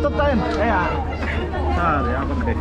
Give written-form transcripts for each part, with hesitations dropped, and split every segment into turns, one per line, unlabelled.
Totain. Aku deh.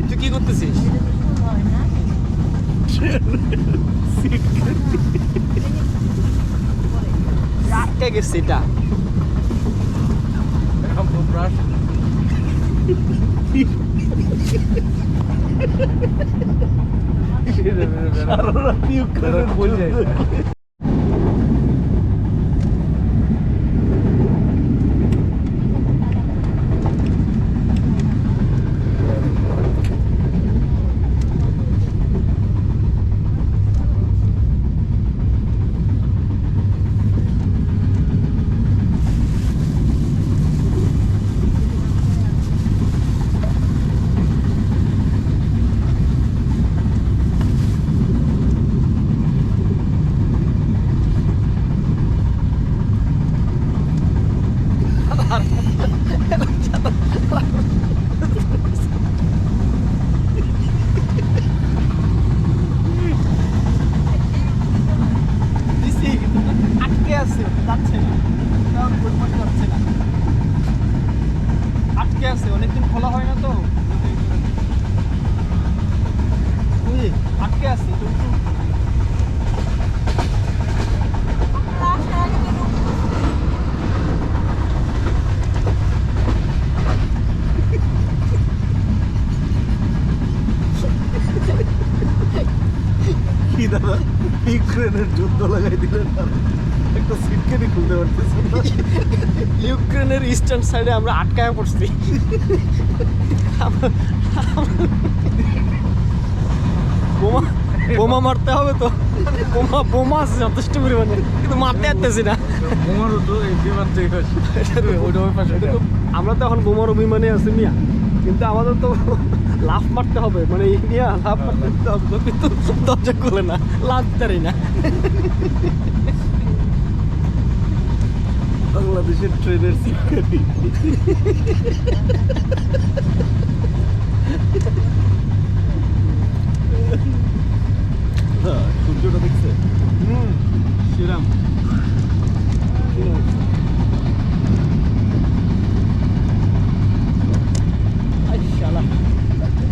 তুই কি করতেছিস? আটকে গেছে এটা। অনেকদিন খোলা হয় না তো, আটকে আছে তো। কি দাদা ইউক্রেনের যুদ্ধ লাগাই দিলেন, একটা সিটকেটই খুলতে পারতেছে না। ইউক্রেনের ইস্টার্ন সাইডে আমরা আটকায় পড়ছি। বোমা বোমা মারতে হবে তো, বোমা আছে যথেষ্ট পরিমাণে, কিন্তু মারতে পারতেছি না। বোমারও তো আমরা তো এখন বোমার অভিমানে আছি মিয়া, কিন্তু আমাদের তো লাফ মারতে হবে, মানে মিয়া লাফ মারতে হবে, কিন্তু দরজা খুলে না, লাগতারই না। বাংলাদেশের ট্রেনের সিটকাটি। সূর্যটা দেখছে শ্রীরাম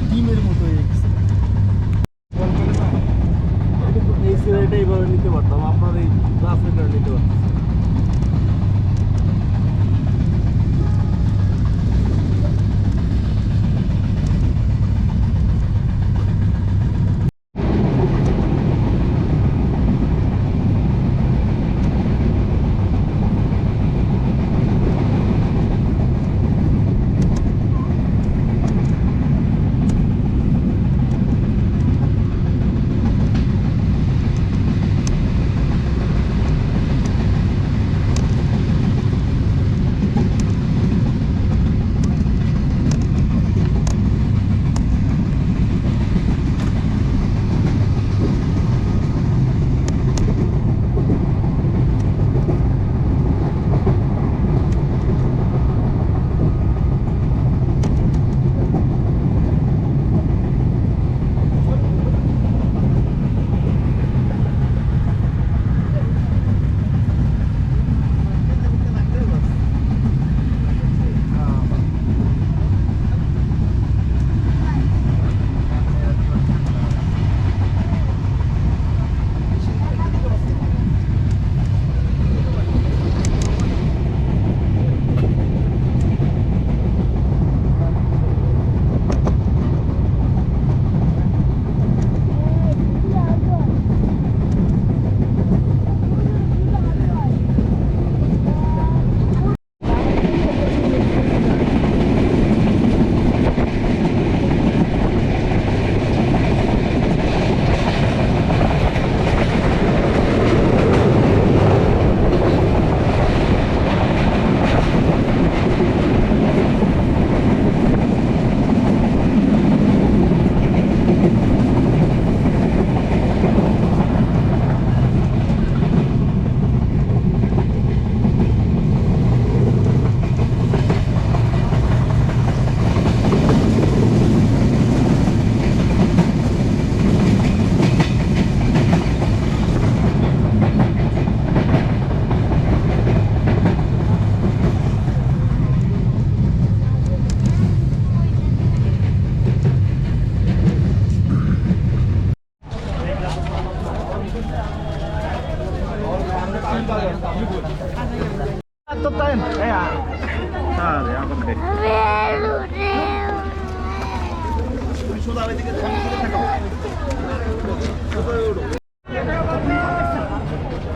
ডিমের মতো হয়ে গেছে। এই সিনেমাটা এইভাবে নিতে পারতাম, আপনার এই ক্লাসমেটটা নিতে পারতাম।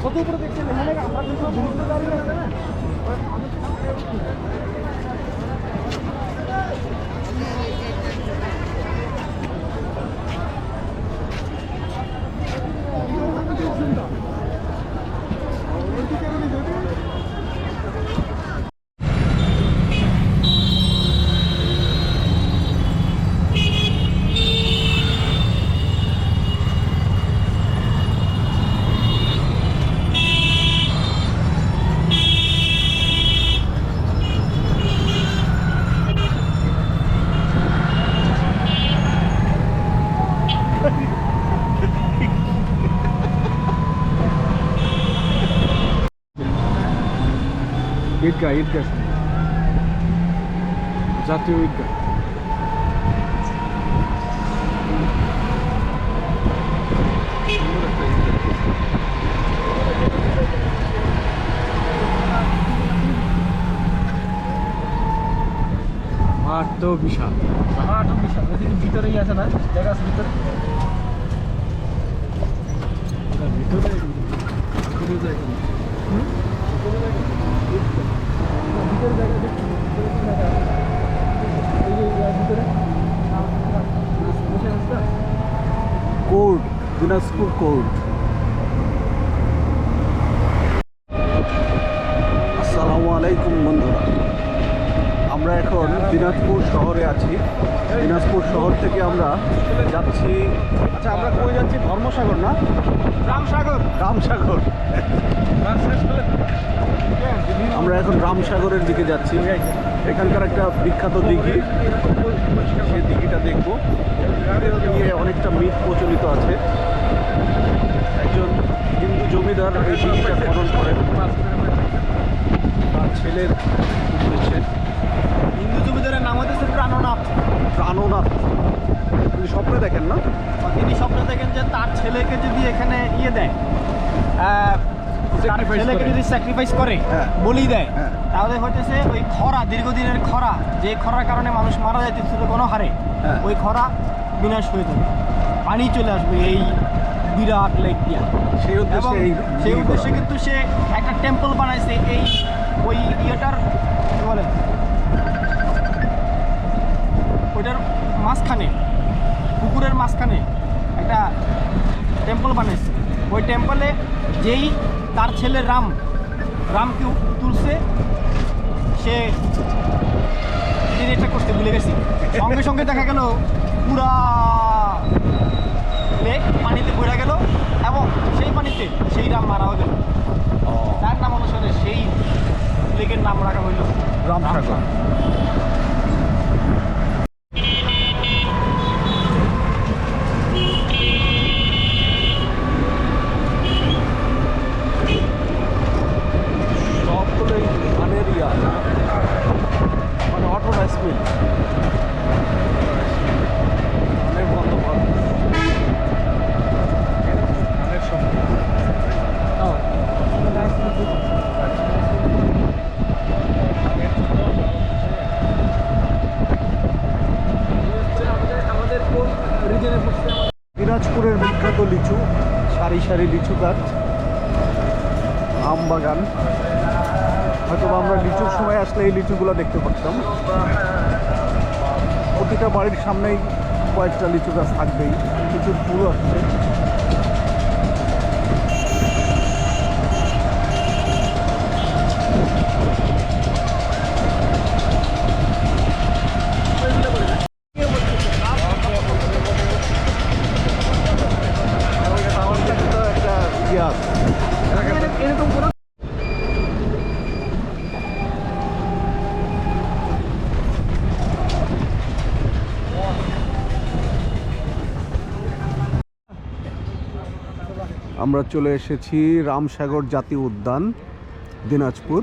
কত উপরে দেখছেন এখানে আমরা কিন্তু দূরত্ব দাঁড়িয়ে আছে না ঈদগাহ জাতীয় ঈদগাহ মাঠ তো বিশাল এদিকে ভিতরেই আছে না জায়গা আছে ভিতরে কোর্ট দিনাজপুর কোর্ট। আসসালামু আলাইকুম বন্ধুরা, আমরা এখন দিনাজপুর শহরে আছি। দিনাজপুর শহর থেকে আমরা যাচ্ছি, আচ্ছা আমরা কই যাচ্ছি? ধর্মসাগর না রামসাগর? রামসাগর। আমরা এখন রামসাগরের দিকে যাচ্ছি। এখানকার একটা বিখ্যাত দিঘি, সেই দিঘিটা দেখব। নিয়ে অনেকটা মিথ প্রচলিত আছে। একজন হিন্দু জমিদার এই দিঘিটা খনন করেন তার ছেলের উদ্দেশ্যে। হিন্দু জমিদারের নাম হচ্ছে প্রাণনাথ। প্রাণনাথ তিনি স্বপ্নে দেখেন না? তিনি স্বপ্নে দেখেন যে তার ছেলেকে যদি এখানে দেয়, ছেলেকে যদি স্যাক্রিফাইস করে, বলি দেয়, তাহলে হইতেছে ওই খরা, দীর্ঘদিনের খরা, যে খরার কারণে মানুষ মারা যাইতেছিল গণহারে, ওই খরা বিনাশ হয়ে যাবে, পানি চলে আসবে এই বিরাট লেক দিয়া। সেই উদ্দেশ্যে কিন্তু সে একটা টেম্পল বানাইছে এই ওই ইয়েটার কি বলে ওইটার মাঝখানে, পুকুরের মাঝখানে একটা টেম্পল বানাইছে। ওই টেম্পলে যেই তার ছেলে রামকে তুলছে, সে এটা করতে ভুলে গেছি, সঙ্গে সঙ্গে দেখা গেল পুরা লেক পানিতে ভরে গেল এবং সেই পানিতে সেই রাম মারাও গেল। তার নাম অনুসারে সেই লেকের নাম রাখা হইল রামসাগর। সবগুলোই ধানের মানে অটোরাইস মিল, ধানের বন্দোবস্ত। দিনাজপুরের বিখ্যাত লিচু, সারি সারি লিচু গাছ, আম বাগান। হয়তো আমরা লিচুর সময় আসলে এই লিচুগুলো দেখতে পারতাম। প্রতিটা বাড়ির সামনেই কয়েকটা লিচু গাছ থাকবেই, লিচুর ফুল আসছে। আমরা চলে এসেছি রামসাগর জাতীয় উদ্যান, দিনাজপুর।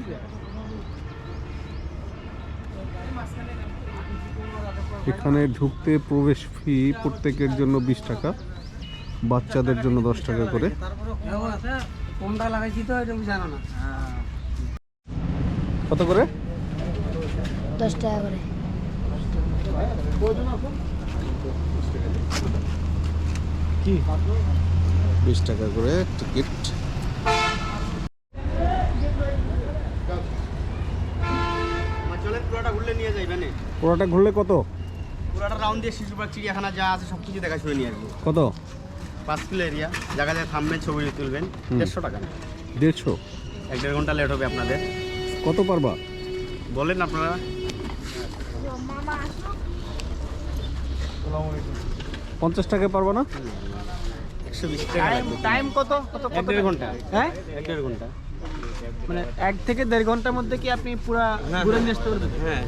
এখানে ঢুকতে প্রবেশ ফি প্রত্যেকের জন্য 20 টাকা, বাচ্চাদের জন্য 10 টাকা করে। কত করে?
10 টাকা করে।
কি
20 টাকা করে টিকিট।
চলেন পুরোটা ঘুরলে নিয়ে যাইবেন।
পুরোটা ঘুরলে কত?
পুরোটা রাউন্ড দিয়ে শিশু পার্ক চিড়িয়াখানা যা আছে সব কিছু দেখা শুনে নিয়ে আসবো।
কত?
5 কিলো এরিয়া, জায়গা জায়গায় থামবেন, ছবি তুলবেন, 150 টাকা।
150?
1-1.5 ঘন্টা লেট হবে আপনাদের।
কত পারবা
বলেন আপনারা।
50 টাকায় পারবা না?
120 টাকা লাগবে।
টাইম কত কত
1-1.5 ঘন্টা।
হ্যাঁ
1-1.5 ঘন্টা।
মানে 1 থেকে 1.5 ঘন্টার মধ্যে কি আপনি পুরো ঘুরে নিয়ে আসতে পারবেন?
হ্যাঁ,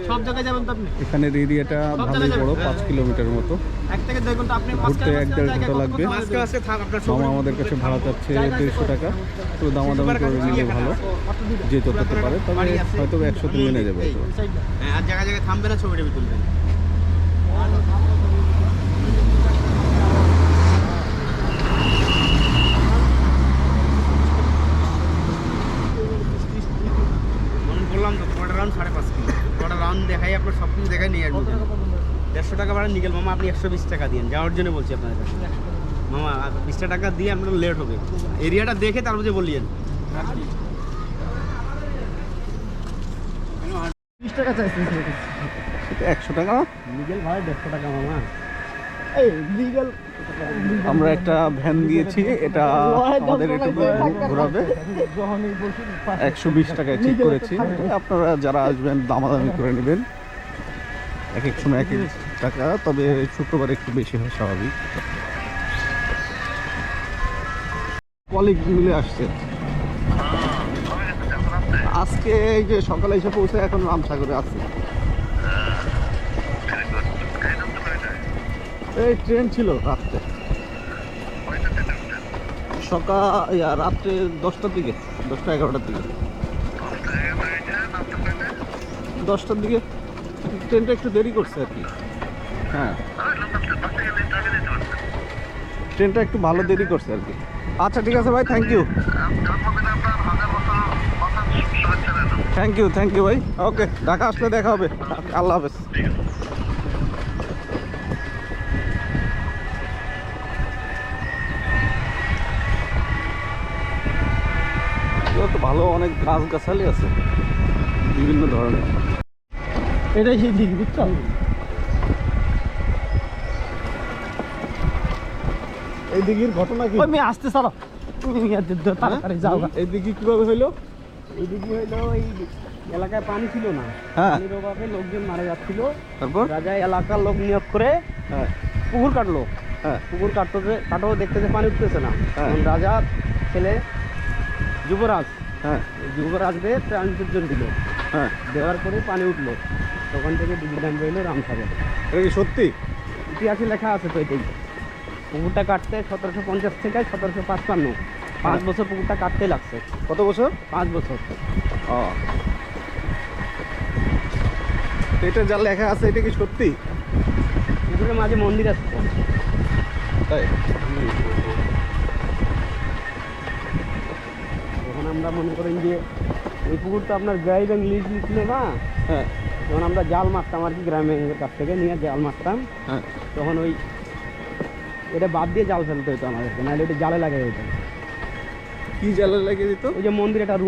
সব জায়গায় যাবেন তো আপনি?
এখানের এরিয়াটা ভালোই বড়, 5 কিলোমিটার মতো।
1 থেকে 1.5 ঘন্টা আপনি
ঘুরতে 1-1.5 ঘন্টা লাগবে।
মাঝখানে আছে থাম আপনার
মামা আমাদের কাছে ভাড়া চাচ্ছে 150 টাকা, তো দামাদামি করে নিলে ভালো, যে যততে পারে। তবে হয়তো 100 তে মেনে যাবে হয়তো।
হ্যাঁ, আর জায়গায় জায়গায় থামবেন না, ছবি টবি তুলবেন। বললাম তো পুরোটা রাউন্ড 5.5 কিলো। পুরোটা রাউন্ড দেখাই আপনার সব কিছু দেখাই নিয়ে আসবো। 150 টাকা ভাড়া নিগেল মামা, আপনি 120 টাকা দিন যাওয়ার জন্য বলছি আপনাদের কাছে। মামা 20 টাকা দিয়ে আপনার লেট হবে, এরিয়াটা দেখে তারপর যে বলিয়েন।
20 টাকা চাইছেন?
100 টাকা
নিগেল ভাড়া 150 টাকা মামা।
এই লিগ্যাল
আমরা একটা ভ্যান দিয়েছি, এটা আমাদের একটু ঘোরাবে। 120 টাকায় ঠিক করেছি। আপনারা যারা আসবেন দামাদামি করে নেবেন, এক এক সময় এক এক টাকা, তবে শুক্রবার একটু বেশি হয় স্বাভাবিক। কলিগ মিলে আসছে আজকে, এই যে সকালে এসে পৌঁছে এখন রামসাগরে আছি। এই ট্রেন ছিল রাত্রে, রাত্রে 10টার দিকে, 10টা-11টার দিকে, 10টার দিকে ট্রেনটা একটু দেরি করছে আর কি। হ্যাঁ, ট্রেনটা একটু ভালো দেরি করছে আর কি। আচ্ছা ঠিক আছে ভাই, থ্যাংক ইউ। থ্যাংক ইউ ভাই। ওকে, ঢাকা আসলে দেখা হবে। আল্লাহ হাফেজ। তো ভালো, অনেক গাছ গাছালি আছে বিভিন্ন ধরনের।
এটাই সেই দিক, বুঝছো?
এই দিকের ঘটনা কি?
ওই মেয়ে আসতে চালো, তুমি তাড়াতাড়ি যাও।
এই দিকে কিভাবে হইলো?
এইদিকে হইলো এই এলাকায় পানি ছিল না,
হ্যাঁ,
পানির অভাবে লোকজন মারা যাচ্ছিল।
তারপর
রাজা এলাকার লোক নিয়োগ করে
হ্যাঁ
পুকুর কাটলো।
হ্যাঁ
পুকুর কাটো দেখতে যে পানি উঠতেছে না,
হ্যাঁ।
তখন রাজা ছেলে যুবরাজ,
হ্যাঁ
যুবরাজকে ট্রানজিশন দিল।
হ্যাঁ,
দেওয়ার পরে পানি উঠলো, তখন থেকে দিদির নাম রইল রামসাগর।
এটা কি সত্যি?
ইতিহাসে লেখা আছে তো এটাই। পুকুরটা কাটতে 1750 থেকে 1755, 5 বছর পুকুরটা কাটতে লাগছে।
কত বছর?
5 বছর।
ও, তো এটা যা লেখা আছে এটা কি সত্যি?
পুকুরের মাঝে মন্দির আছে তো।
তাই?
যখন আমরা মনে করেন যে এই পুকুরটা আপনার গাই ব্যাংক লিজ নিচ্ছিল না,
হ্যাঁ
যখন আমরা জাল মারতাম আর কি, গ্রামের কাছ থেকে নিয়ে জাল মারতাম,
হ্যাঁ,
তখন ওই এটা বাদ দিয়ে জাল ফেলতে হতো আমাদেরকে, নাহলে ওটা জালে লাগে হতো।
কি জ্বালা লাগিয়ে দিত?
ওই যে মন্দির একটা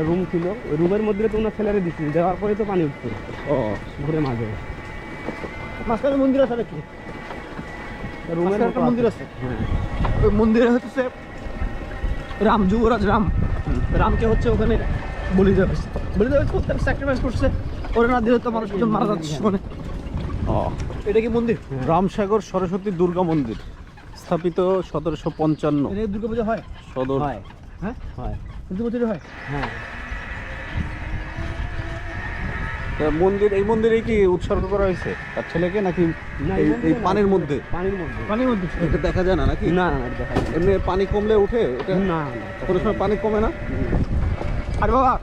রুম ছিল, ওই রুমের মধ্যে তো ওনার ছেলেরা দিচ্ছিল, দেওয়ার পরে তো পানি উঠতো
ও,
পুকুরের মাঝে।
মাঝখানে মন্দির আছে নাকি?
রুমের
একটা মন্দির আছে।
হ্যাঁ,
ওই মন্দিরে হচ্ছে রাম, যুবরাজ রামকে হচ্ছে ওখানে বলি দেওয়া হয়েছে। বলি দেওয়া হয়েছে, তার স্যাক্রিফাইস করছে। ওরা না দিলে তো মানুষজন মারা যাচ্ছে সেখানে।
ও,
এটা কি মন্দির?
রামসাগর সরস্বতী দুর্গা মন্দির, স্থাপিত 1755।
এটা দুর্গা পুজো হয়?
সদর।
হয়,
হ্যাঁ,
হয়,
দুর্গা পুজো হয়।
হ্যাঁ।
তা মন্দির, এই মন্দিরে কি উৎসর্গ করা হয়েছে তার ছেলেকে নাকি
না,
এই পানির মধ্যে?
পানির মধ্যে।
পানির মধ্যে?
এটা দেখা যায় না নাকি?
না না, এটা দেখা যায় না।
এমনি পানি কমলে উঠে এটা?
না,
কোনো সময় পানি কমে না?
আর বাবা,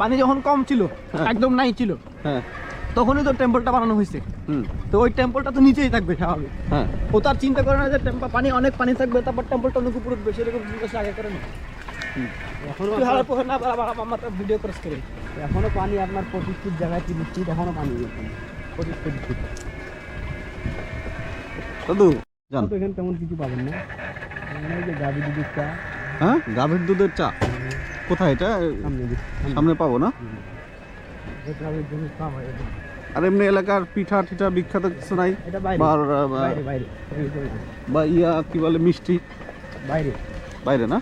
পানি যখন কম ছিল,
হ্যাঁ।
একদম নাই ছিল,
হ্যাঁ,
তখনই তো টেম্পলটা বানানো হয়েছে।
হুম,
তো ওই টেম্পলটা তো নিচেই থাকবে স্বাভাবিক।
হ্যাঁ,
ও তার চিন্তা করে না যে পানি অনেক পানি থাকবে, তারপর টেম্পলটা অনেক উপরে উঠবে, সেরকম চিন্তা সে আগে করে না।
এখনো
তুই হারার পর না আবার আমার ভিডিও করে করে
এখনো পানি আপনার 25 ফিট জায়গায় 30 ফিট এখনো পানি, 25 ফিট।
দাদু জান
তো এখানে তেমন কিছু পাবেন না, এই যে গাভী দুধের চা
হ্যাঁ গাভীর দুধের চা কোথায় এটা সামনে পাবো না?
গাভীর দুধের চা হয় এটা।
আর এমনি এলাকার পিঠা টিঠা বিখ্যাত কিছু নাই?
এটা বাইরে বাইরে বাইরে
বা ইয়া কি বলে মিষ্টি
বাইরে
বাইরে না?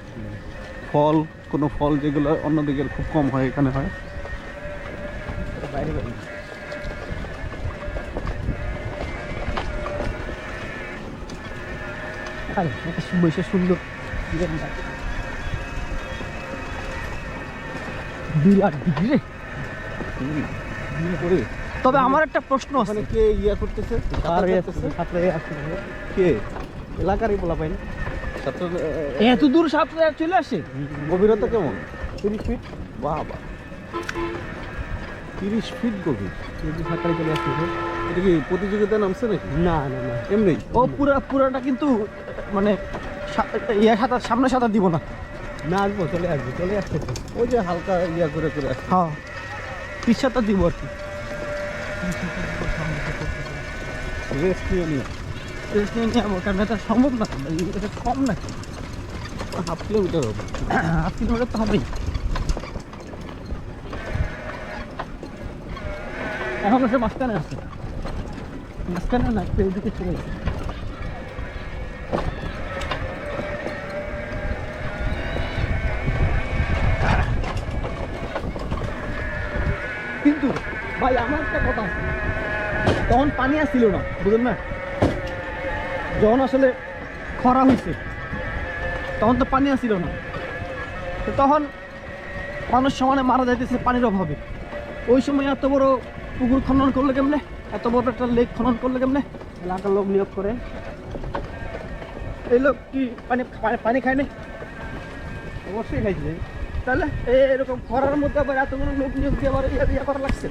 ফল কোনো ফল যেগুলো অন্যদিকে খুব কম হয় এখানে হয়?
বাইরে বাইরে আরে এটা বসে সুন্দর বিরাট ডিগ্রি রে।
করে
তবে আমার একটা প্রশ্ন আছে,
ওখানে কে ইয়া করতেছে? সাঁতার কাটতেছে? কে?
এলাকারই বলা পাই না,
সাঁতার
এত দূর সাঁতরে চলে আসে।
গভীরতা কেমন?
30 ফিট
বাবা 30 ফিট গভীর।
সাঁতারে চলে আসতেছে।
এটা কি প্রতিযোগিতায় নামছে নাকি?
না না না,
এমনি
ও পুরাটা কিন্তু মানে ইয়া সাঁতার সামনে সাঁতার দিব না, না আসবো চলে আসবো চলে আসতেছে।
ওই যে হালকা ইয়া করে করে আসছে।
হ্যাঁ পিছ সাঁতার দিব আর কি,
রেস্ট নিয়ে নিয়ে
রেস্ট নিয়ে নিয়ে যাবো, কারণ এটা সম্ভব না, এটা কম নাকি,
1/2 কিলোমিটার হবে।
1/2 কিলোমিটার তো হবেই। এখন সে মাঝখানে আছে, মাঝখানে না একটু এদিকে চলে গেছে। কিন্তু ভাই আমার একটা কথা আছে, তখন পানি আসছিল না, বুঝলেন না, যখন আসলে খরা হয়েছে তখন তো পানি আসছিল না, তো তখন মানুষ সমানে মারা যাইতেছে পানির অভাবে। ওই সময় এত বড় পুকুর খনন করলে কেমনে, এত বড় একটা লেক খনন করলে কেমনে? এলাকার লোক নিয়োগ করে। এই লোক কি পানি পানি খায় নাই? অবশ্যই খাইছে। তাহলে এরকম খরার মধ্যে আবার এতগুলো লোক নিয়োগ দিয়ে আবার ইয়া করা লাগছে।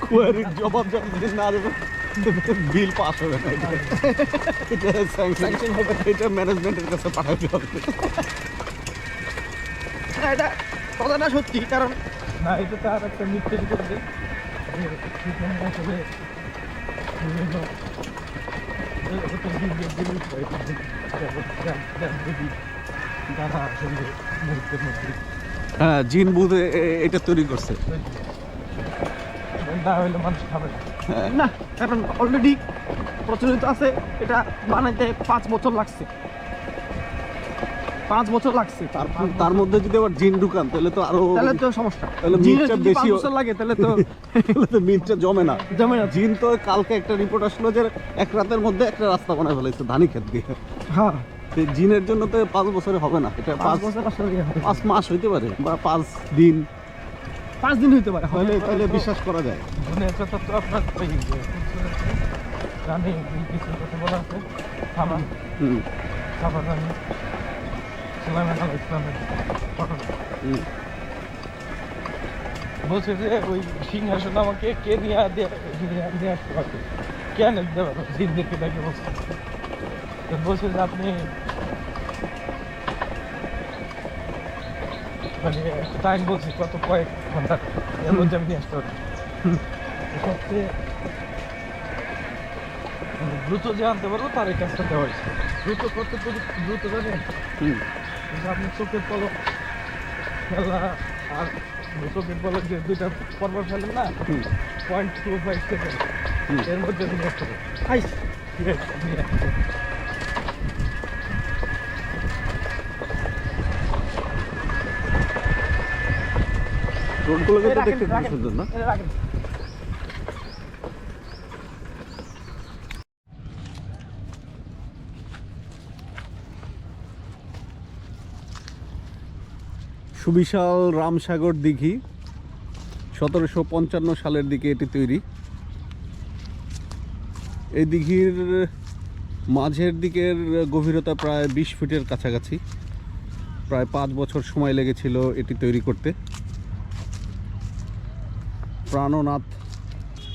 কোয়ারির জবাব যখন না দেবে বিল পাস হবে না, এটা স্যাংশন হবে, এটা ম্যানেজমেন্টের কাছে পাঠাতে হবে।
এটা কথাটা সত্যি, কারণ না এটা তার একটা মিথ্যে করবে
হ্যাঁ জিন বুধ এটা তৈরি করছে।
না হইলে মানুষ খাবে না, কারণ অলরেডি প্রচলিত আছে, এটা বানাইতে 5 বছর লাগছে, 5 বছর লাগছে।
তার মধ্যে যদি আবার জিন ঢুকান তাহলে তো আরো,
তাহলে তো সমস্যা,
তাহলে
জিনের
মিটটা
যদি
বেশি
5 বছর লাগে তাহলে তো
তাহলে তো মিটটা জমে না।
জমে না।
জিন তো কালকে একটা রিপোর্ট আসলো যে এক রাতের মধ্যে একটা রাস্তা বানায় ফেলেছে ধানি ক্ষেত দিয়ে।
হ্যাঁ
তো জিনের জন্য তো 5 বছরে হবে না, এটা
5 বছর আসলে
5 মাস হইতে পারে বা 5 দিন,
5 দিন হইতে পারে।
তাহলে বিশ্বাস করা যায়।
ধনের কথা তো আপনার ওই রানী কিছু কথা বলা আছে, খাবার খাবার রানী সুলাইমান আলাইহিস সালামের ঘটনা বলছে যে ওই সিংহাসন আমাকে কে নিয়ে আসতে পারবে, কেন দিতে পারবো, জিনদেরকে দেখে বলছে, বলছে যে আপনি মানে টাইম বলছি কত কয়েক ঘন্টা এর মধ্যে আমি নিয়ে আসতে পারবো। সবচেয়ে দ্রুত যে আনতে পারবো তার এই কাজটা দেওয়া হয়েছে। দ্রুত করতে দ্রুত জানেন, কিন্তু আপনি চোখের পলক খেলা আর চোখের পলক যে দুইটা পরপর ফেলেন না, 0.25 সেকেন্ড এর মধ্যে আপনি আসতে পারেন।
রোডগুলো কিন্তু দেখতে খুব সুন্দর না? সুবিশাল রামসাগর দিঘি, 1755 সালের দিকে এটি তৈরি। এই দিঘির মাঝের দিকের গভীরতা প্রায় 20 ফিটের কাছাকাছি। প্রায় 5 বছর সময় লেগেছিল এটি তৈরি করতে। প্রাণনাথ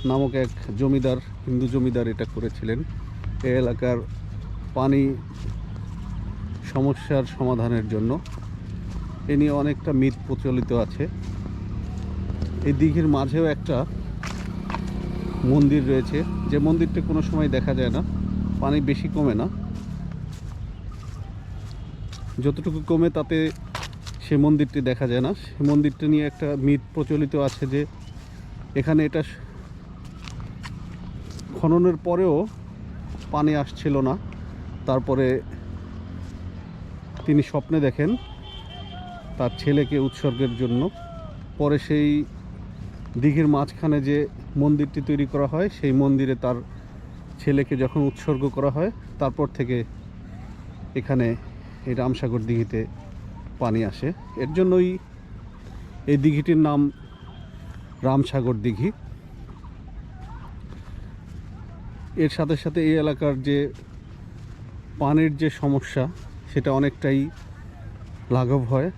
নামক এক জমিদার, হিন্দু জমিদার এটা করেছিলেন এই এলাকার পানি সমস্যার সমাধানের জন্য। এ নিয়ে অনেকটা মিথ প্রচলিত আছে। এই দিঘির মাঝেও একটা মন্দির রয়েছে, যে মন্দিরটা কোনো সময় দেখা যায় না, পানি বেশি কমে না, যতটুকু কমে তাতে সে মন্দিরটি দেখা যায় না। সে মন্দিরটা নিয়ে একটা মিথ প্রচলিত আছে যে এখানে এটা খননের পরেও পানি আসছিল না, তারপরে তিনি স্বপ্নে দেখেন তার ছেলেকে উৎসর্গের জন্য। পরে সেই দিঘির মাঝখানে যে মন্দিরটি তৈরি করা হয়, সেই মন্দিরে তার ছেলেকে যখন উৎসর্গ করা হয়, তারপর থেকে এখানে এই রামসাগর দিঘিতে পানি আসে। এর জন্যই এই দিঘিটির নাম রামসাগর দিঘি। এর সাথে সাথে এই এলাকার যে পানির যে সমস্যা, সেটা অনেকটাই লাঘব হয়।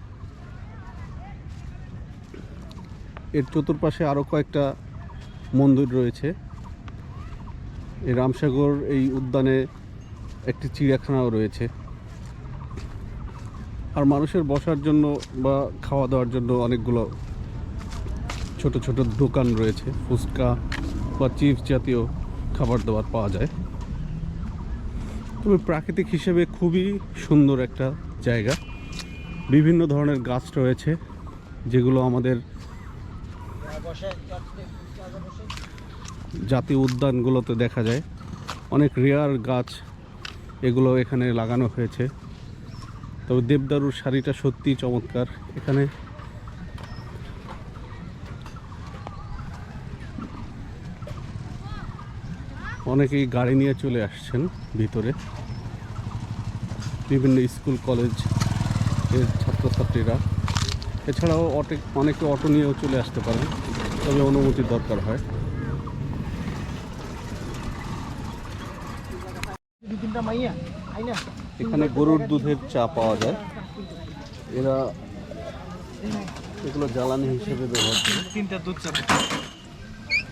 এর চতুর্পাশে আরও কয়েকটা মন্দির রয়েছে। এই রামসাগর এই উদ্যানে একটি চিড়িয়াখানাও রয়েছে। আর মানুষের বসার জন্য বা খাওয়া দাওয়ার জন্য অনেকগুলো ছোট ছোট দোকান রয়েছে। ফুচকা বা চিপস জাতীয় খাবার দাবার পাওয়া যায়। তবে প্রাকৃতিক হিসেবে খুবই সুন্দর একটা জায়গা। বিভিন্ন ধরনের গাছ রয়েছে যেগুলো আমাদের জাতীয় উদ্যানগুলোতে দেখা যায়। অনেক রেয়ার গাছ এগুলো এখানে লাগানো হয়েছে। তবে দেবদারুর শাড়িটা সত্যিই চমৎকার। এখানে অনেকেই গাড়ি নিয়ে চলে আসছেন ভিতরে। বিভিন্ন স্কুল কলেজ এর ছাত্রছাত্রীরা, এছাড়াও অনেকে অটো নিয়েও চলে আসতে পারেন, তবে অনুমতির দরকার হয়। এখানে গরুর দুধের চা পাওয়া যায়। এরা এগুলো জ্বালানি হিসেবে ব্যবহার করে।
3টা দুধ চা।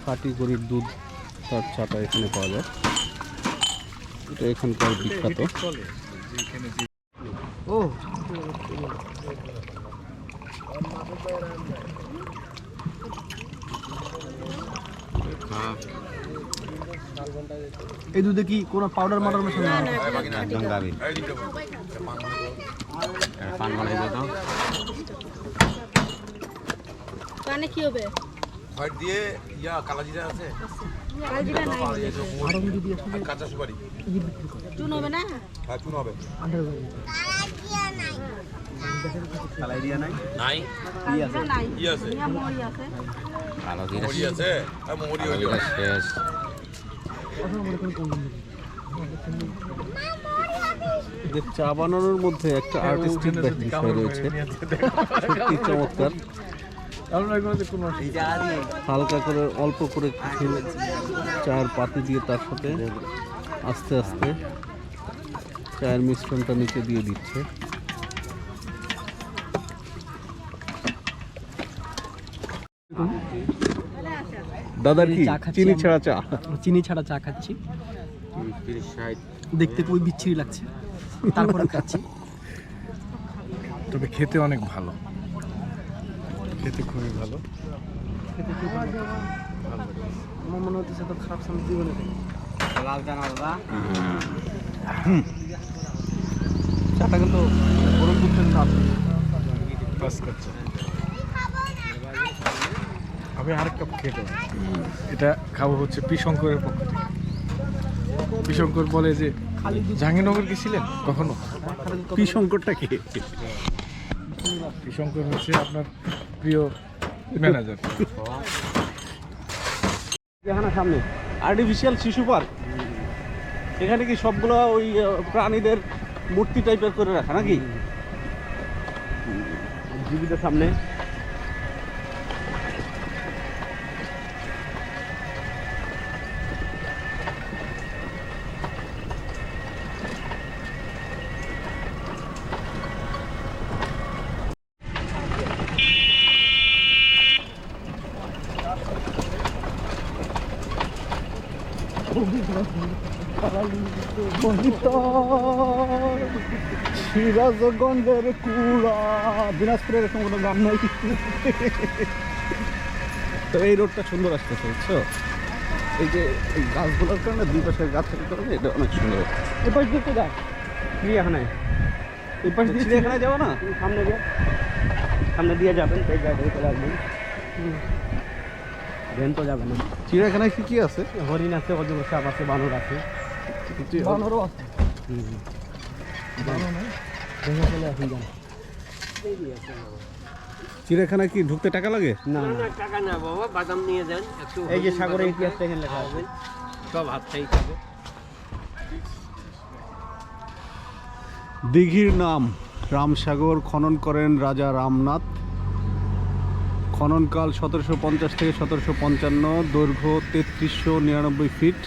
খাঁটি গরুর দুধ, তার চাটা এখানে পাওয়া যায়। এটা এখানকার বিখ্যাত।
ও এই দুধে কি কোনো পাউডার মাটার মেশানো না?
একদম গাবি পান বানাই দাও তো।
পানে কি হবে?
হোয়াইট দিয়ে কালা জিরা আছে,
কালজিরা নাই।
আরো যদি দিয়ে আসলে
কাঁচা সুপারি,
চুন হবে না?
হ্যাঁ চুন হবে।
কালাই দিয়া নাই
নাই
কালজিরা নাই।
ই আছে,
নিয়া মরি আছে।
কালো জিরা
মরি আছে, আর মরি হইলো
শেষ।
এদের চা বানানোর মধ্যে একটা আর্টিস্টিক বিষয় রয়েছে, সত্যি চমৎকার। হালকা করে অল্প করে কিছু চায়ের পাতি দিয়ে তার সাথে আস্তে আস্তে চায়ের মিশ্রণটা নিচে দিয়ে দিচ্ছে। দাদার কি
চা খাচ্ছি
চিনি
আমরা।
ছাড়া চা?
চিনি ছাড়া চা খাচ্ছি। দেখতে খুবই বিচ্ছিরি লাগছে, তারপরে খাচ্ছি।
তবে খেতে অনেক ভালো, খেতে খুবই ভালো।
আমার মনে হচ্ছে তো খারাপ সামনে জীবনে দেখি।
লাল জানা দাদা
চাটা কিন্তু গরম দুধের না।
পাস করছে। আমি আরেক কাপ খেয়ে দেবো। এটা খাবো হচ্ছে পি শঙ্করের পক্ষ থেকে। পি শঙ্কর বলে যে জাহাঙ্গীরনগর গেছিলেন কখনো?
কি সংকটটা কি?
পি শঙ্কর হচ্ছে আপনার প্রিয় ম্যানেজার।
সামনে আর্টিফিশিয়াল শিশু পার্ক। এখানে কি সবগুলো ওই প্রাণীদের মূর্তি টাইপের করে রাখা নাকি? জীবিত সামনে সিরাজগঞ্জের কুড়া, দিনাজপুরের এরকম কোনো গান নয়। তো এই রোডটা সুন্দর আসতেছে, বুঝছো? এই যে এই গাছগুলোর কারণে, দুই পাশের গাছের কারণে এটা অনেক সুন্দর।
এই পাশ দিকে যাক,
চিড়িয়াখানায়
এই পাশ দিয়ে
চিড়িয়াখানায় যাবো না?
সামনে দিয়ে সামনে দিয়ে যাবেন, তাই যাবেন, চলে আসবেন। ভ্যান তো যাবে না।
চিড়িয়াখানায় কি কি আছে?
হরিণ আছে, অজগর সাপ আছে, বানর আছে।
বানরও আছে।
দেখে চলে আসুন যান।
চিড়িয়াখানায় কি ঢুকতে টাকা লাগে?
না না,
টাকা না বাবা, বাদাম নিয়ে যান একটু।
এই যে সাগরের ইতিহাসটা এখানে লেখা আছে।
সব হাত খাই খাবে।
দিঘির নাম রামসাগর, খনন করেন রাজা রামনাথ। খননকাল 1750 থেকে 1755, দৈর্ঘ্য 3399 ফিট,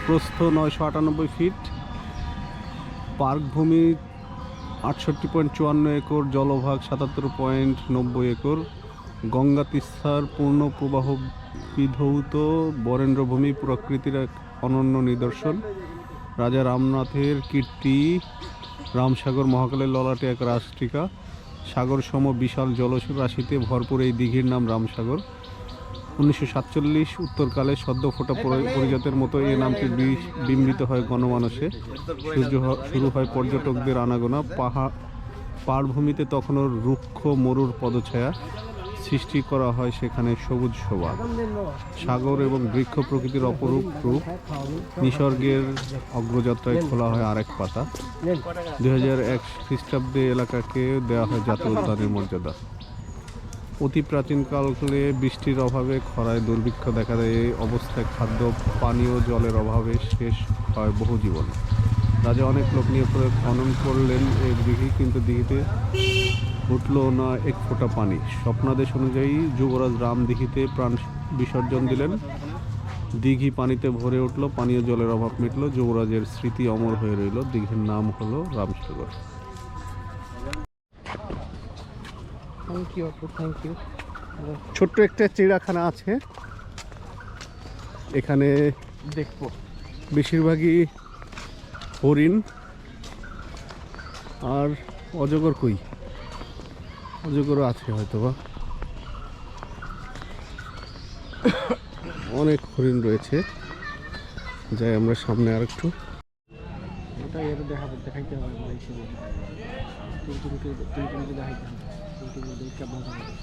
প্রস্থ 998 ফিট, পার্কভূমি 68.54 একর, জলভাগ 77.90 একর, গঙ্গা তিস্তার পূর্ণ প্রবাহ বিধৌত বরেন্দ্রভূমি প্রকৃতির এক অনন্য নিদর্শন। রাজা রামনাথের কীর্তি, রামসাগর মহাকালের ললাটে এক রাষ্ট্রিকা, সাগর সম বিশাল জলরাশিতে ভরপুর এই দিঘির নাম রামসাগর। 1947 উত্তরকালে সদ্য ফোটা পরিজাতের মতো এই নামটি বিম্বিত হয় গণমানসে। শুরু হয় পর্যটকদের আনাগোনা। পাড়ভূমিতে তখনও রুক্ষ মরুর পদছায়া, সৃষ্টি করা হয় সেখানে সবুজ শোভা। সাগর এবং বৃক্ষ প্রকৃতির অপরূপ রূপ, নিসর্গের অগ্রযাত্রায় খোলা হয় আরেক পাতা। 2001 খ্রিস্টাব্দে এলাকাকে দেওয়া হয় জাতীয় উদ্যানের মর্যাদা। অতি প্রাচীনকালে বৃষ্টির অভাবে খরায় দুর্ভিক্ষ দেখা দেয়। এই অবস্থায় খাদ্য পানীয় জলের অভাবে শেষ হয় বহু জীবন। রাজা অনেক লোক নিয়ে করে খনন করলেন এই দিঘি, কিন্তু দিঘিতে উঠল না এক ফোঁটা পানি। স্বপ্নাদেশ অনুযায়ী যুবরাজ রাম দিঘিতে প্রাণ বিসর্জন দিলেন। দিঘি পানিতে ভরে উঠল, পানীয় জলের অভাব মিটল, যুবরাজের স্মৃতি অমর হয়ে রইল। দিঘির নাম হলো রামসাগর।
থ্যাংক ইউ আপু, থ্যাংক ইউ।
ছোট্ট একটা চিড়িয়াখানা আছে এখানে,
দেখবো
বেশিরভাগই হরিণ আর অজগর। কই অজগরও আছে হয়তো বা, অনেক হরিণ রয়েছে। যাই আমরা সামনে আর একটু।
ওটা এর দেখাইতে হবে, টুনটুনকে দেখাইতে হবে, টুনটুনি দেখে মজা হবে।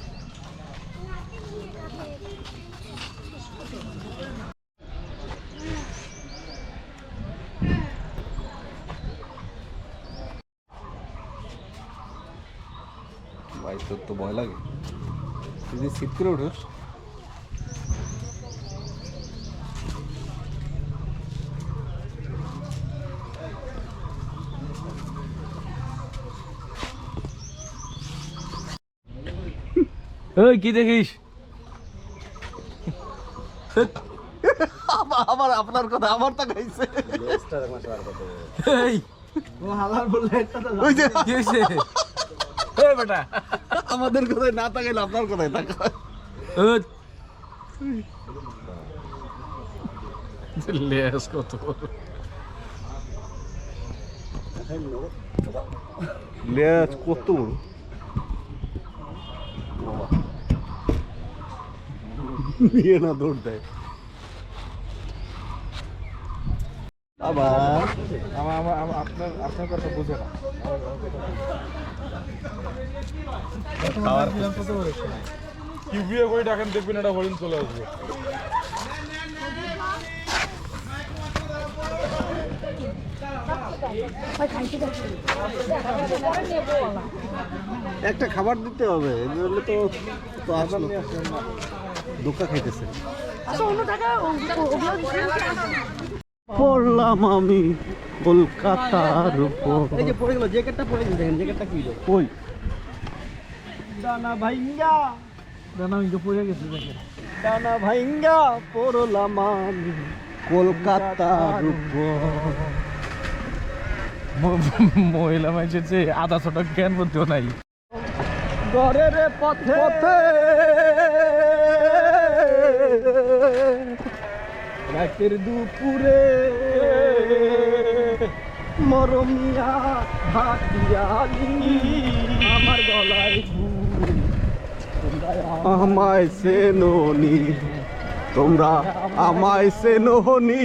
ভাই তোর তো ভয় লাগে, তুই যে শীত করে উঠোস।
ওই কি দেখিস?
আবার আপনার কথা আমার তা গাইছে।
এই
ও হালার বললে একটা তো
ওই যে
কি হয়েছে? এই বেটা,
আমাদের কথায় না তাকাইলে আপনার কথায় তাকায়।
ওই লেস কত বড়।
লেজ কত বড়, নিয়ে না দৌড় দেয়। আবার
আপনার কথা বুঝে না। ইউপিএ করে টাকা দেখবেন, এটা হরিণ চলে আসবে।
একটা খাবার দিতে হবে, নইলে তো তো আসলো ধোকা খাইতেছে। পড়লাম আমি কলকাতার উপর।
এই যে পড়ে গেল, জ্যাকেটটা পরে গেল, দেখেন জ্যাকেটটা কি হলো।
কই
ডানা ভাইঙ্গা, ডানা ভাইঙ্গা পড়ে গেছে, দেখেন
ডানা ভাইঙ্গা পড়লাম আমি কলকাতার উপর।
মহিলা মানুষের যে আধা ছোট জ্ঞান বুদ্ধিও নাই।
ঘরের পথে
পথে
রাতের দুপুরে মরমিয়া হাতিয়ালি আমার গলায় ফুল
আমায় চেনোনি তোমরা, আমায় চেনোনি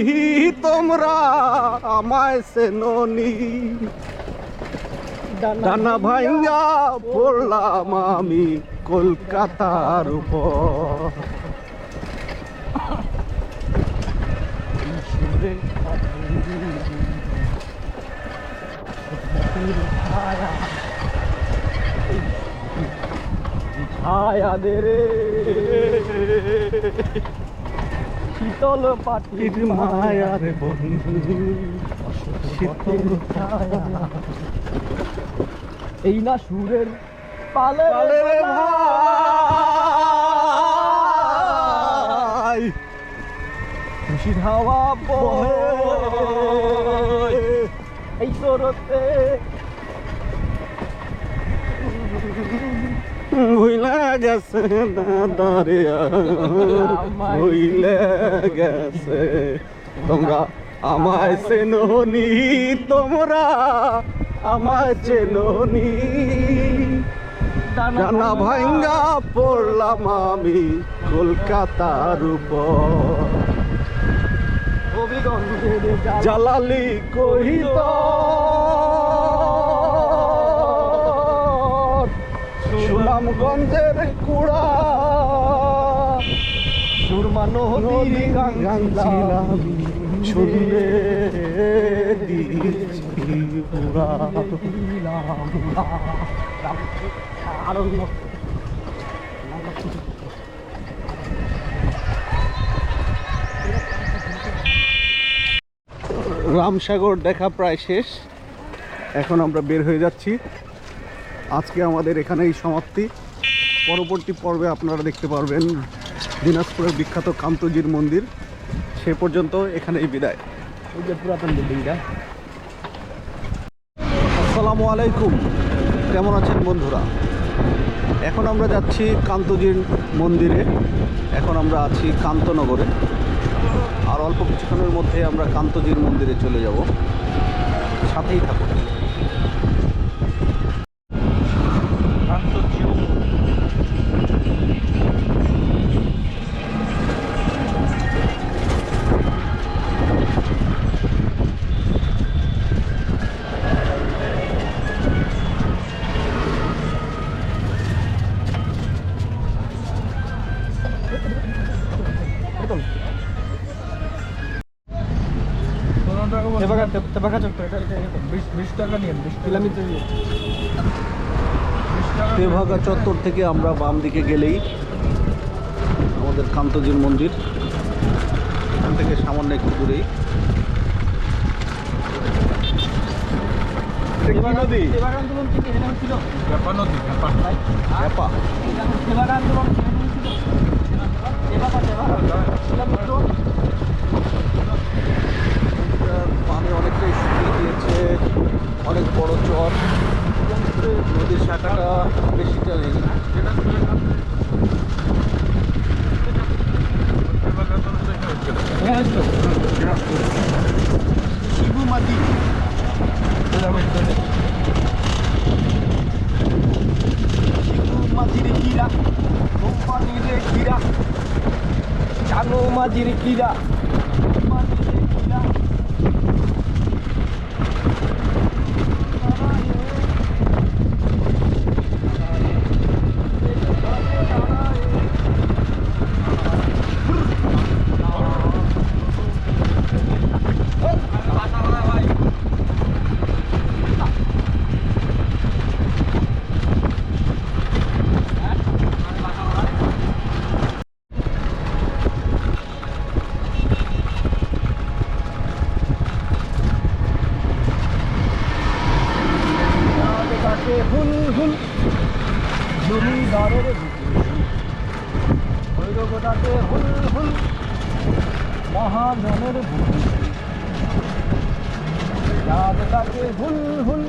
তোমরা, আমায় চেনোনি। ডানা ভাঙ্গা পড়লাম আমি কলকাতার উপর।
ছায়া দে রে শীতল পাটির
মায়ার বন্ধু
শীতল ছায়া এই না সুরের পালে
পালে রে ভাই,
খুশির হাওয়া বহে এই তোরতে
ভুইলা গেছে দাদারে, ভুইলা গেছে তোমরা, আমায় চেনোনি তোমরা, আমায় চেনোনি। ডানা ভাঙ্গা পড়লাম আমি কলকাতার উপর।
হবিগঞ্জের
জালালি কহিত সুনামগঞ্জের কুড়া,
সুরমা নদীর
গাঙ্গিলাম শুনলে দিচ্ছি পুরা। রামসাগর দেখা প্রায় শেষ, এখন আমরা বের হয়ে যাচ্ছি। আজকে আমাদের এখানেই সমাপ্তি। পরবর্তী পর্বে আপনারা দেখতে পারবেন দিনাজপুরের বিখ্যাত কান্তজির মন্দির। সে পর্যন্ত এখানেই বিদায়।
ওই যে পুরাতন বিল্ডিংটা।
আসসালামু আলাইকুম, কেমন আছেন বন্ধুরা? এখন আমরা যাচ্ছি কান্তজির মন্দিরে। এখন আমরা আছি কান্তনগরে, আর অল্প কিছুক্ষণের মধ্যে আমরা কান্তজির মন্দিরে চলে যাব। সাথেই থাকুন।
তেবাকা চক্র এটা 20 টাকা নিয়ে 20 কিলোমিটার নিয়ে
তেভাগা চত্বর থেকে আমরা বাম দিকে গেলেই আমাদের কান্তজির মন্দির। এখান থেকে সামান্য একটু দূরেই। নদী
তেবাকা আন্দোলন কি এখানে ছিল?
ব্যাপার নদী, ব্যাপার
ব্যাপা
তেবাকা আন্দোলন কি এখানে ছিল? তেবাকা কিলোমিটার
পানি অনেকটাই শুকিয়ে গিয়েছে, অনেক বড় চর, নদীর শাখাটা বেশিটা নেই।
শিবু মাটি শিবু মাটির কিরা কোম্পানির কিরা জানো মাঝির কিরা কোম্পানির কিরা হুল হুল জমিদারের ভৈরবটাকে হুল হুল মহাজনের রাতটাকে হুল হুল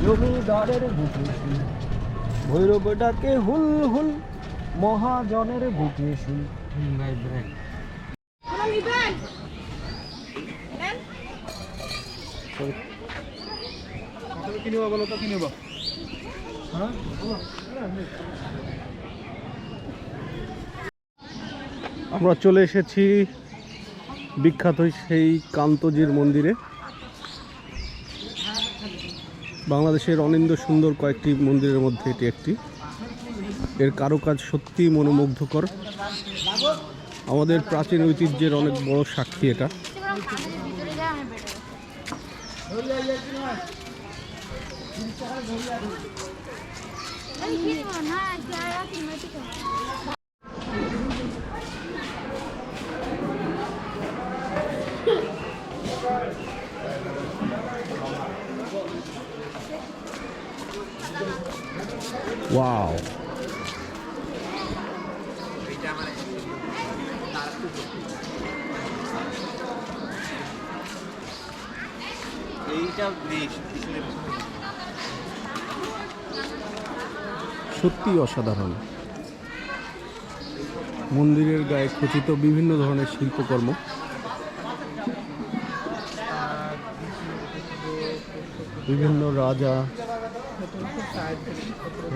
জমিদারের ভৈরবটাকে হুল হুল মহাজনের বুকে শুল।
কি নেবো বলো তো, কি নেবো?
আমরা চলে এসেছি বিখ্যাত সেই কান্তজির মন্দিরে। বাংলাদেশের অনিন্দ্য সুন্দর কয়েকটি মন্দিরের মধ্যে এটি একটি। এর কারুকাজ সত্যিই মনোমুগ্ধকর। আমাদের প্রাচীন ঐতিহ্যের অনেক বড় সাক্ষী এটা। ওয়াও,
এইটা বেশ
সত্যি অসাধারণ। মন্দিরের গায়ে খচিত বিভিন্ন ধরনের শিল্পকর্ম। বিভিন্ন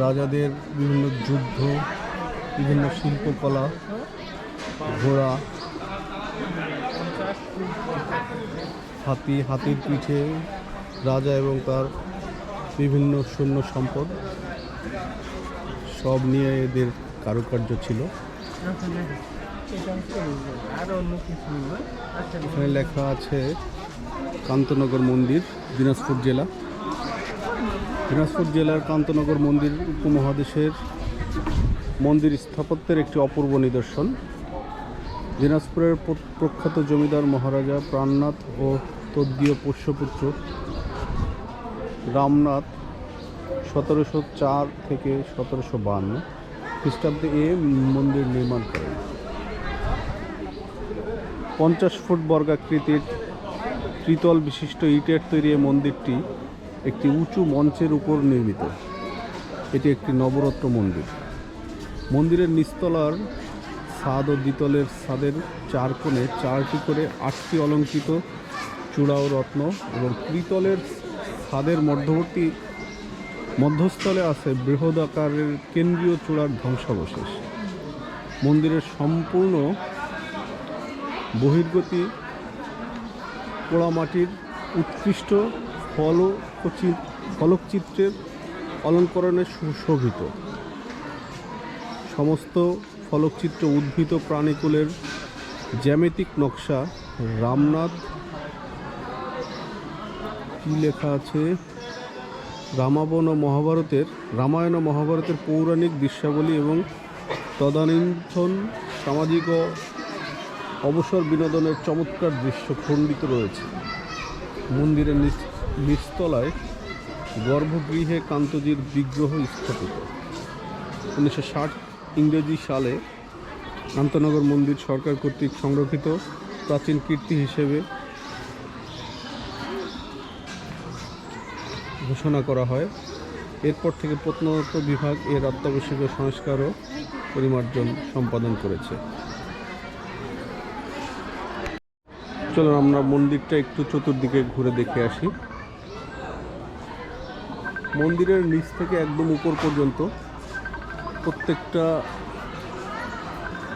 রাজাদের বিভিন্ন যুদ্ধ, বিভিন্ন শিল্পকলা, ঘোড়া, হাতির পিঠে রাজা এবং তার বিভিন্ন সৈন্য সম্পদ সব নিয়ে এদের কারুকার্য ছিল। এখানে লেখা আছে কান্তনগর মন্দির, দিনাজপুর জেলা। দিনাজপুর জেলার কান্তনগর মন্দির উপমহাদেশের মন্দির স্থাপত্যের একটি অপূর্ব নিদর্শন। দিনাজপুরের প্রখ্যাত জমিদার মহারাজা প্রাণনাথ ও তদ্বীয় পোষ্যপুত্র রামনাথ 1704 থেকে 1752 খ্রিস্টাব্দে এ মন্দির নির্মাণ করেন। 50 ফুট বর্গাকৃতির ত্রিতল বিশিষ্ট ইটের তৈরি এই মন্দিরটি একটি উঁচু মঞ্চের উপর নির্মিত। এটি একটি নবরত্ন মন্দির। মন্দিরের নিচতলার ছাদ ও দ্বিতলের ছাদের 4 কোণে 4টি করে 8টি অলঙ্কৃত চূড়া ও রত্ন এবং ত্রিতলের ছাদের মধ্যস্থলে আছে বৃহৎ আকারের কেন্দ্রীয় চূড়ার ধ্বংসাবশেষ। মন্দিরের সম্পূর্ণ বহির্গতি পোড়ামাটির উৎকৃষ্ট ফলকচিত্রের অলঙ্করণে সুশোভিত। সমস্ত ফলকচিত্র উদ্ভিদ প্রাণীকুলের জ্যামিতিক নকশা রামনাথ কি লেখা আছে রামায়ণ ও মহাভারতের পৌরাণিক দৃশ্যাবলী এবং তদানীন্তন সামাজিক ও অবসর বিনোদনের চমৎকার দৃশ্য খণ্ডিত রয়েছে। মন্দিরের নিচতলায় গর্ভগৃহে কান্তজির বিগ্রহ স্থাপিত। 1960 ইংরেজি সালে কান্তনগর মন্দির সরকার কর্তৃক সংরক্ষিত প্রাচীন কীর্তি হিসেবে ঘোষণা করা হয়। এরপর থেকে প্রত্নতত্ত্ব বিভাগ এর অত্যাবশ্যকীয় সংস্কার ও পরিমার্জন সম্পাদন করেছে। চলুন আমরা মন্দিরটা একটু চতুর্দিকে ঘুরে দেখে আসি। মন্দিরের নিচ থেকে একদম উপর পর্যন্ত প্রত্যেকটা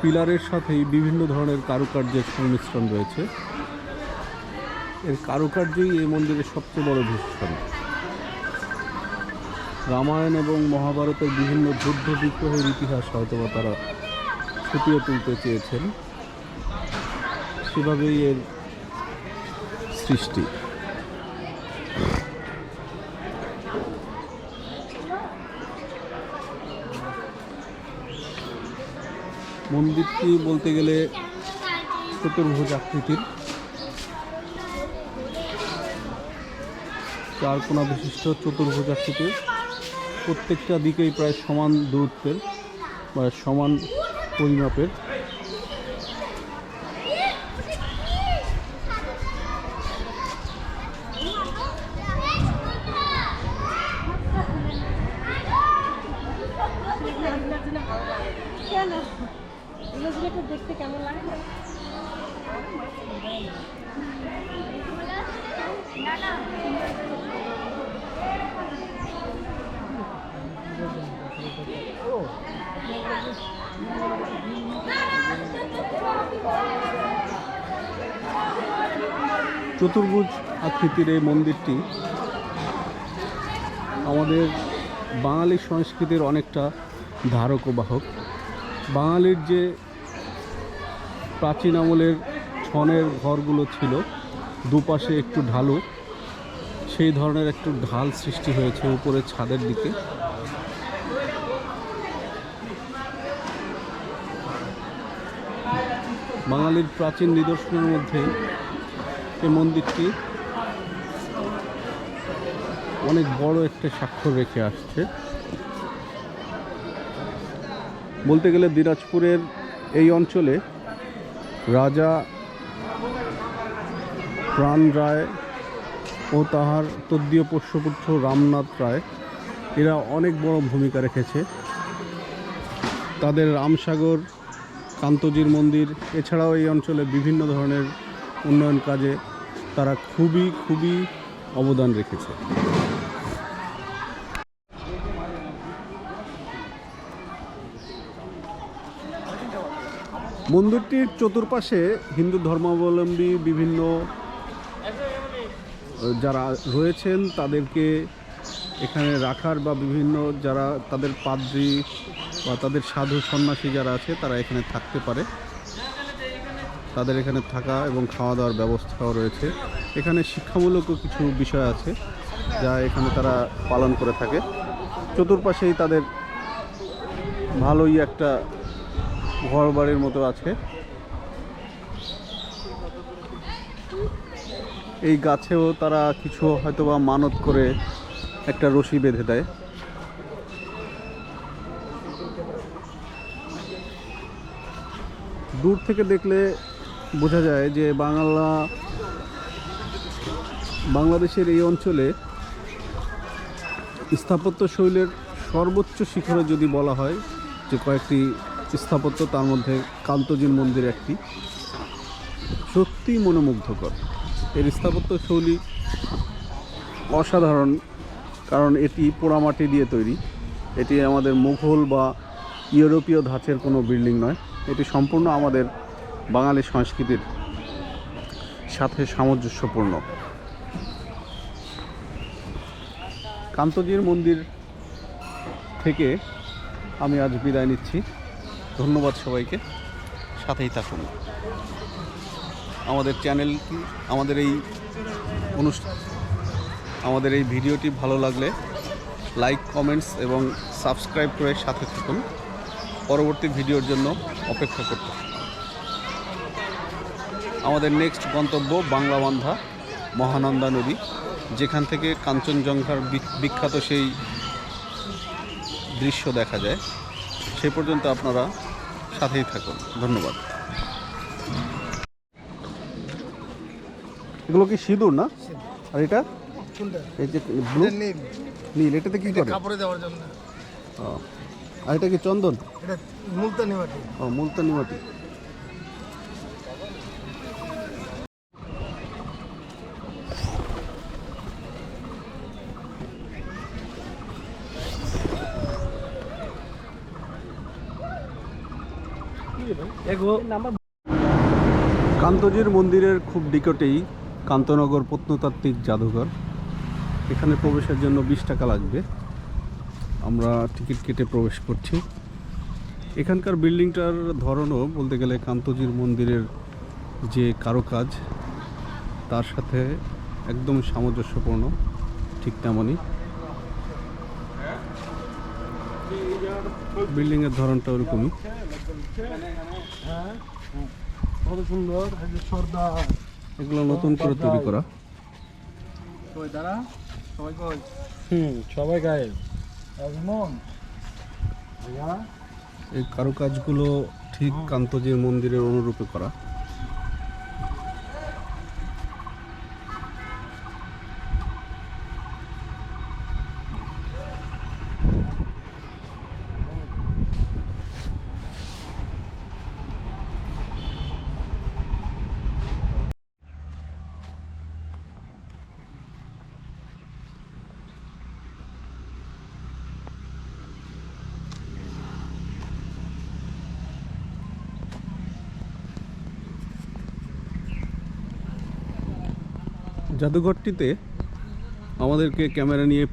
পিলারের সাথেই বিভিন্ন ধরনের কারুকার্যের সংমিশ্রণ রয়েছে। এর কারুকার্যই এই মন্দিরের সবচেয়ে বড় ভূষণ। রামায়ণ এবং মহাভারতের বিভিন্ন যুদ্ধ বিগ্রহের ইতিহাস হয়তোবা তারা ফুটিয়ে তুলতে চেয়েছেন, সেভাবেই এর সৃষ্টি। মন্দিরটি বলতে গেলে চতুর্ভুজ আকৃতির, 4 কোণা বিশিষ্ট চতুর্ভুজ আকৃতির, প্রত্যেকটা দিকেই প্রায় সমান দূরত্বের বা সমান পরিমাপের।
দেখতে কেমন লাগে?
চতুর্ভুজ আকৃতির এই মন্দিরটি আমাদের বাঙালি সংস্কৃতির অনেকটা ধারক ও বাহক। বাঙালির যে প্রাচীন আমলের ছনের ঘরগুলো ছিল, দুপাশে একটু ঢালু, সেই ধরনের একটু ঢাল সৃষ্টি হয়েছে উপরের ছাদের দিকে। বাঙালির প্রাচীন নিদর্শনের মধ্যে এই মন্দিরটি অনেক বড় একটা স্বাক্ষর রেখে আসছে। বলতে গেলে দিনাজপুরের এই অঞ্চলে রাজা প্রাণ রায় ও তাহার তদ্বীয় পোষ্যপুত্র রামনাথ রায় এরা অনেক বড় ভূমিকা রেখেছে। তাদের রামসাগর, কান্তজির মন্দির এছাড়াও এই অঞ্চলে বিভিন্ন ধরনের উন্নয়ন কাজে তারা খুবই অবদান রেখেছে। মন্দিরটির চতুর্পাশে হিন্দু ধর্মাবলম্বী বিভিন্ন যারা রয়েছেন তাদেরকে এখানে রাখার বা বিভিন্ন যারা তাদের পাদ্রী বা তাদের সাধু সন্ন্যাসী যারা আছে তারা এখানে থাকতে পারে। তাদের এখানে থাকা এবং খাওয়া দাওয়ার ব্যবস্থাও রয়েছে। এখানে শিক্ষামূলকও কিছু বিষয় আছে যা এখানে তারা পালন করে থাকে। চতুর্পাশেই তাদের ভালোই একটা ঘর বাড়ির মতো আছে। এই গাছেও তারা কিছু হয়তোবা মানত করে একটা রশি বেঁধে দেয়। দূর থেকে দেখলে বোঝা যায় যে বাংলাদেশের এই অঞ্চলে স্থাপত্য শৈলীর সর্বোচ্চ শিখরে যদি বলা হয় যে কয়েকটি স্থাপত্য, তার মধ্যে কান্তজির মন্দির একটি। সত্যিই মনোমুগ্ধকর। এর স্থাপত্য শৈলী অসাধারণ, কারণ এটি পোড়ামাটি দিয়ে তৈরি। এটি আমাদের মুঘল বা ইউরোপীয় ধাঁচের কোনো বিল্ডিং নয়, এটি সম্পূর্ণ আমাদের বাঙালি সংস্কৃতির সাথে সামঞ্জস্যপূর্ণ। কান্তজির মন্দির থেকে আমি আজ বিদায় নিচ্ছি। ধন্যবাদ সবাইকে, সাথেই থাকুন। আমাদের চ্যানেলটি, আমাদের এই ভিডিওটি ভালো লাগলে লাইক, কমেন্টস এবং সাবস্ক্রাইব করে সাথে থাকুন। পরবর্তী ভিডিওর জন্য অপেক্ষা করতে। আমাদের নেক্সট গন্তব্য বাংলাবান্ধা মহানন্দা নদী, যেখান থেকে কাঞ্চনজঙ্ঘার বিখ্যাত সেই দৃশ্য দেখা যায়। সে পর্যন্ত আপনারা সাথেই থাকুন। ধন্যবাদ। এগুলো কি সিঁদুর না? আর এটা এই যে ব্লু নীল, এটাতে কি করে?
কাপড়ে দেওয়ার জন্য।
আর এটা কি চন্দন?
এটা মুলতানি মাটি।
ও, মুলতানি মাটি। কান্তজির মন্দিরের খুব নিকটেই কান্তনগর প্রত্নতাত্ত্বিক জাদুঘর। এখানে প্রবেশের জন্য 20 টাকা লাগবে। আমরা টিকিট কেটে প্রবেশ করছি। এখানকার বিল্ডিংটার ধরনও বলতে গেলে কান্তজির মন্দিরের যে কারুকাজ তার সাথে একদম সামঞ্জস্যপূর্ণ, ঠিক তেমনই। বিল্ডিংয়ের ধরনটা ওরকমই।
কত সুন্দর সর্দার।
এগুলো নতুন করে তৈরি করা।
কই দাঁড়া, সবাই কই? সবাই গায়ে একমন।
এই কারুকাজগুলো ঠিক কান্তজির মন্দিরের অনুরূপে করা। জাদুঘরটিতে আমাদেরকে ক্যামেরা নিয়ে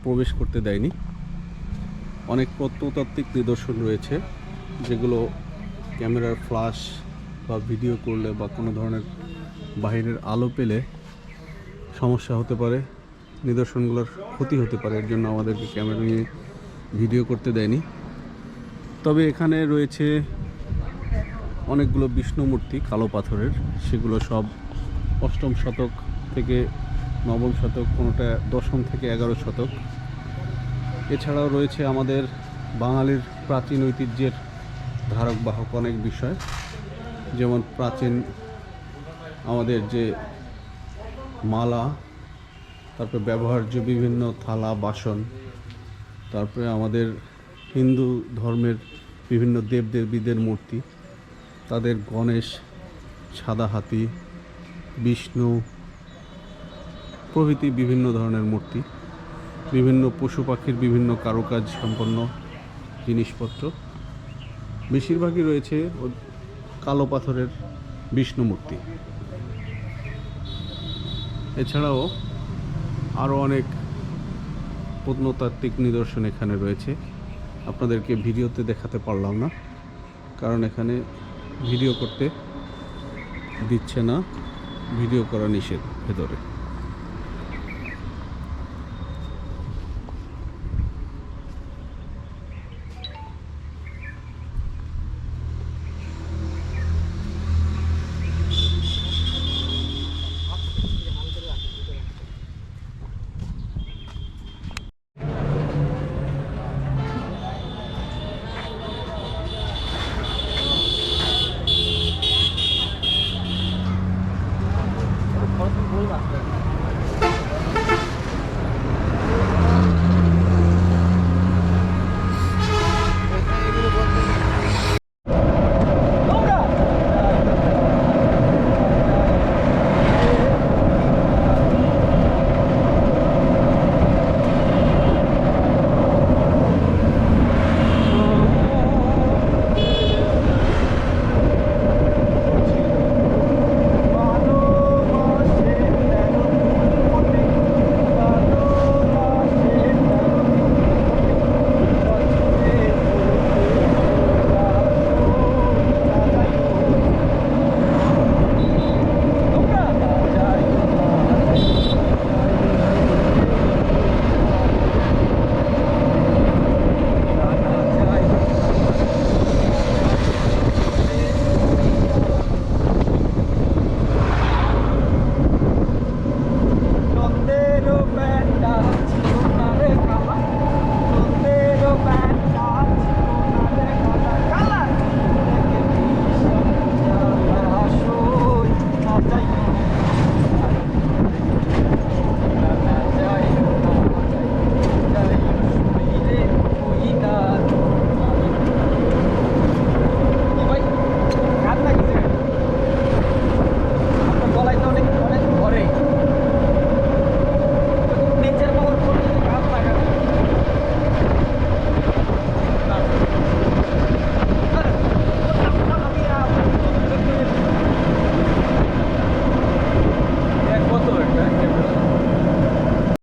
প্রবেশ করতে দেয়নি। অনেক প্রত্নতাত্ত্বিক নিদর্শন রয়েছে যেগুলো ক্যামেরার ফ্ল্যাশ বা ভিডিও করলে বা কোনো ধরনের বাইরের আলো পেলে সমস্যা হতে পারে, নিদর্শনগুলোর ক্ষতি হতে পারে, এর জন্য আমাদেরকে ক্যামেরা নিয়ে ভিডিও করতে দেয়নি। তবে এখানে রয়েছে অনেকগুলো বিষ্ণু মূর্তি কালো পাথরের, সেগুলো সব 8ম শতক থেকে 9ম শতক, কোনোটা 10ম থেকে 11 শতক। এছাড়াও রয়েছে আমাদের বাঙালির প্রাচীন ঐতিহ্যের ধারক বাহক অনেক বিষয়, যেমন প্রাচীন আমাদের যে মালা, তারপরে ব্যবহার্য বিভিন্ন থালা বাসন, তারপরে আমাদের হিন্দু ধর্মের বিভিন্ন দেবদেবীদের মূর্তি, তাদের গণেশ, সাদা হাতি, বিষ্ণু প্রভৃতি বিভিন্ন ধরনের মূর্তি, বিভিন্ন পশু পাখির বিভিন্ন কারুকাজ সম্পন্ন জিনিসপত্র, বেশিরভাগই রয়েছে কালো পাথরের বিষ্ণু মূর্তি। এছাড়াও আরও অনেক প্রত্নতাত্ত্বিক নিদর্শন এখানে রয়েছে, আপনাদেরকে ভিডিওতে দেখাতে পারলাম না কারণ এখানে ভিডিও করতে দিচ্ছে না, ভিডিও করা নিষেধ ভেতরে।